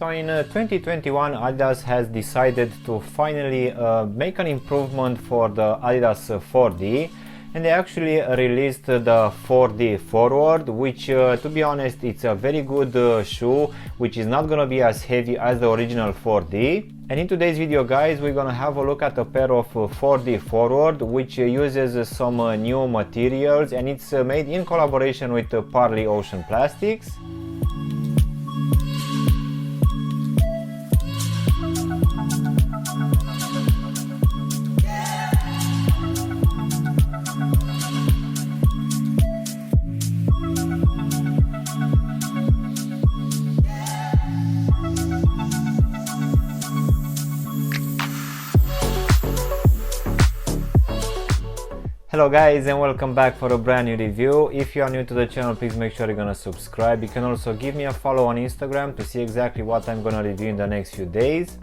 So in 2021 Adidas has decided to finally make an improvement for the Adidas 4D, and they actually released the 4D Forward, which to be honest it's a very good shoe, which is not gonna be as heavy as the original 4D. And in today's video guys, we're gonna have a look at a pair of 4D Forward which uses some new materials, and it's made in collaboration with Parley Ocean Plastics. Hello guys, and welcome back for a brand new review. If you are new to the channel, please make sure you're gonna subscribe. You can also give me a follow on Instagram to see exactly what I'm gonna review in the next few days.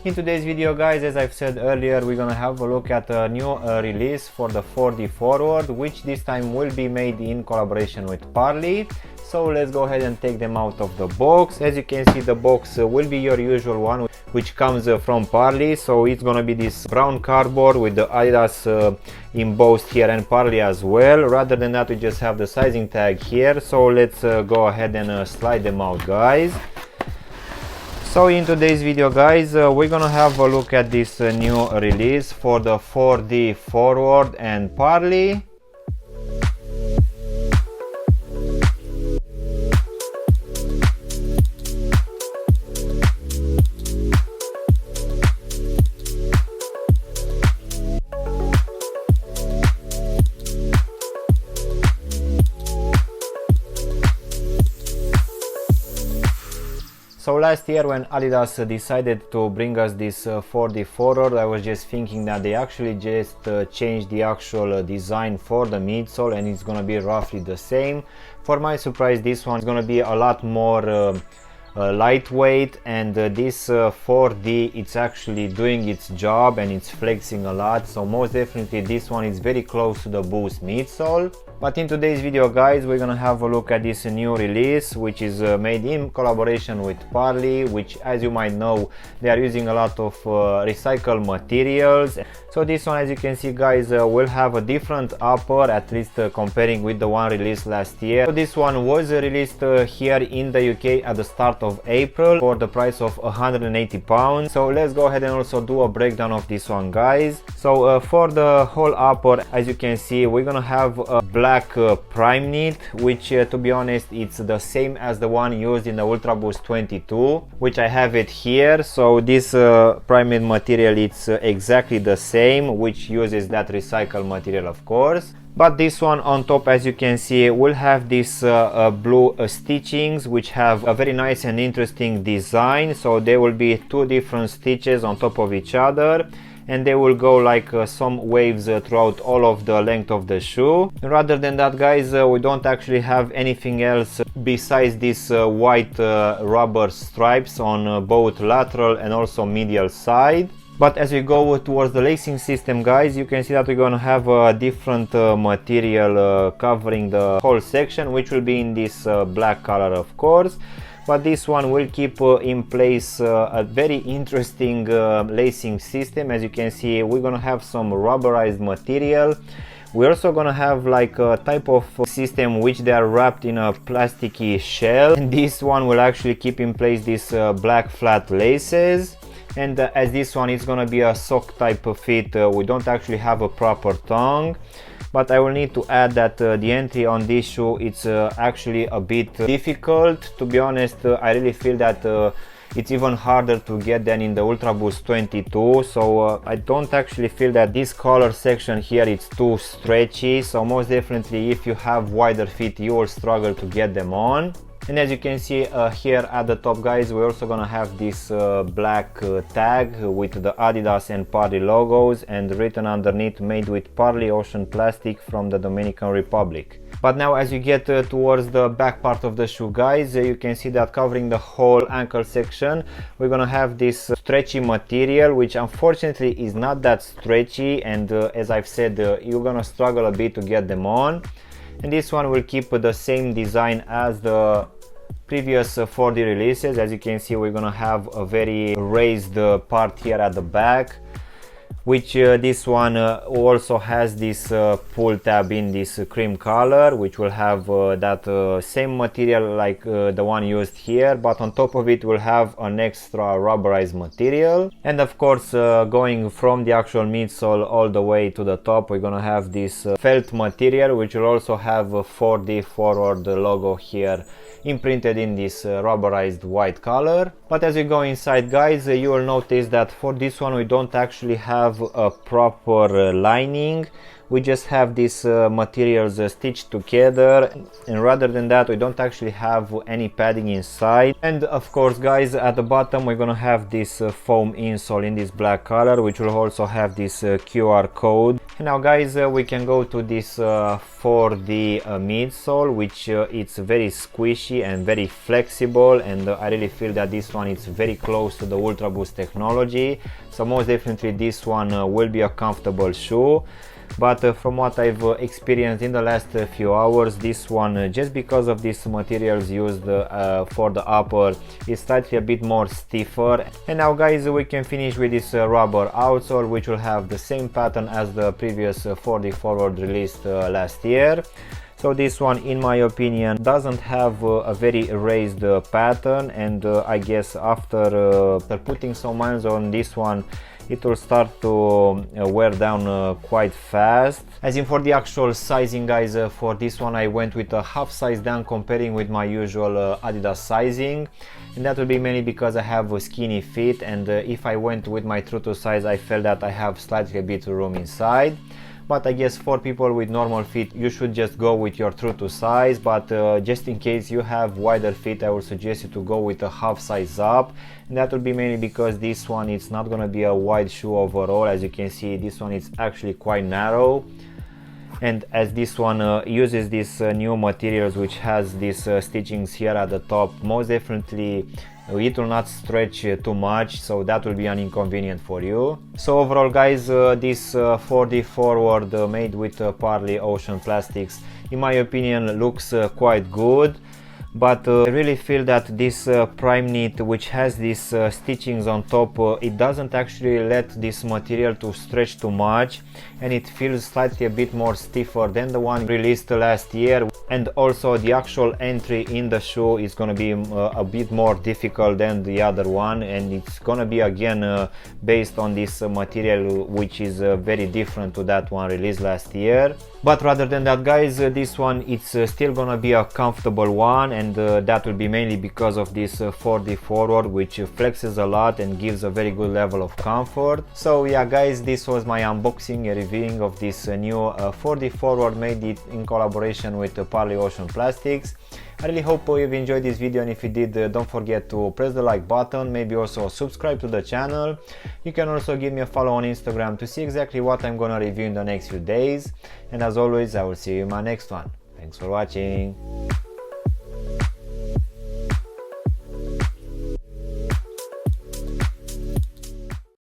In today's video guys, as I've said earlier, we're gonna have a look at a new release for the 4D Forward, which this time will be made in collaboration with Parley. So let's go ahead and take them out of the box. As you can see, the box will be your usual one, which comes from Parley. So it's gonna be this brown cardboard with the Adidas embossed here and Parley as well. Rather than that, we just have the sizing tag here. So let's go ahead and slide them out guys. So in today's video guys, we're gonna have a look at this new release for the 4D Forward and Parley. So last year when Adidas decided to bring us this 4D Forward, I was just thinking that they actually just changed the actual design for the midsole, and it's gonna be roughly the same. For my surprise, this one is gonna be a lot more lightweight, and this 4D, it's actually doing its job and it's flexing a lot. So most definitely this one is very close to the Boost midsole. But in today's video guys, we're gonna have a look at this new release, which is made in collaboration with Parley, which, as you might know, they are using a lot of recycled materials. So this one, as you can see guys, will have a different upper, at least comparing with the one released last year. So this one was released here in the UK at the start of April for the price of £180. So let's go ahead and also do a breakdown of this one guys. So for the whole upper, as you can see, we're gonna have a black prime knit, which to be honest, it's the same as the one used in the Ultra Boost 22, which I have it here. So this prime knit material, it's exactly the same, which uses that recycled material of course. But this one on top, as you can see, will have this blue stitchings, which have a very nice and interesting design. So there will be two different stitches on top of each other, and they will go like some waves throughout all of the length of the shoe. Rather than that guys, we don't actually have anything else besides these white rubber stripes on both lateral and also medial side. But as we go towards the lacing system guys, you can see that we're going to have a different material covering the whole section, which will be in this black color of course. But this one will keep in place a very interesting lacing system. As you can see, we're gonna have some rubberized material. We're also gonna have like a type of system which they are wrapped in a plasticky shell, and this one will actually keep in place these black flat laces. And as this one is gonna be a sock type of fit, we don't actually have a proper tongue. But I will need to add that the entry on this shoe, it's actually a bit difficult. To be honest, I really feel that it's even harder to get than in the Ultra Boost 22. So I don't actually feel that this collar section here is too stretchy. So most definitely if you have wider feet, you will struggle to get them on. And as you can see here at the top guys, we're also gonna have this black tag with the Adidas and Parley logos, and written underneath, made with Parley Ocean Plastic from the Dominican Republic. But now as you get towards the back part of the shoe guys, you can see that covering the whole ankle section, we're gonna have this stretchy material, which unfortunately is not that stretchy, and as I've said, you're gonna struggle a bit to get them on. And this one will keep the same design as the previous 4D releases. As you can see, we're gonna have a very raised part here at the back, which this one also has this pull tab in this cream color, which will have that same material like the one used here, but on top of it will have an extra rubberized material. And of course, going from the actual midsole all the way to the top, we're gonna have this felt material, which will also have a 4D forward logo here imprinted in this rubberized white color. But as you go inside, guys, you will notice that for this one we don't actually have a proper lining. We just have these materials stitched together, and rather than that we don't actually have any padding inside. And of course, guys, at the bottom we're gonna have this foam insole in this black color, which will also have this QR code. And now, guys, we can go to this 4D midsole, which it's very squishy and very flexible, and I really feel that this one is very close to the Ultra Boost technology, so most definitely this one will be a comfortable shoe. But from what I've experienced in the last few hours, this one, just because of these materials used for the upper, is slightly a bit more stiffer. And now, guys, we can finish with this rubber outsole, which will have the same pattern as the previous 4D forward released last year. So this one, in my opinion, doesn't have a very raised pattern, and I guess after putting some miles on this one, it will start to wear down quite fast. As in, for the actual sizing, guys, for this one I went with a half size down comparing with my usual Adidas sizing, and that will be mainly because I have a skinny feet, and if I went with my true to size, I felt that I have slightly a bit of room inside. But I guess for people with normal feet, you should just go with your true to size. But just in case you have wider feet, I would suggest you to go with a half size up, and that will be mainly because this one, it's not gonna be a wide shoe overall. As you can see, this one is actually quite narrow, and as this one uses these new materials, which has these stitchings here at the top, most definitely it will not stretch too much, so that will be an inconvenience for you. So overall, guys, this 4D forward made with Parley Ocean plastics, in my opinion, looks quite good. But I really feel that this prime knit, which has these stitchings on top, it doesn't actually let this material to stretch too much, and it feels slightly a bit more stiffer than the one released last year. And also the actual entry in the shoe is gonna be a bit more difficult than the other one, and it's gonna be again based on this material, which is very different to that one released last year. But rather than that, guys, this one, it's still gonna be a comfortable one, and that will be mainly because of this 4D forward, which flexes a lot and gives a very good level of comfort. So yeah, guys, this was my unboxing and reviewing of this new 4D forward made it in collaboration with Parley Ocean Plastics. I really hope you've enjoyed this video, and if you did, don't forget to press the like button, maybe also subscribe to the channel. You can also give me a follow on Instagram to see exactly what I'm gonna review in the next few days. And as always, I will see you in my next one. Thanks for watching.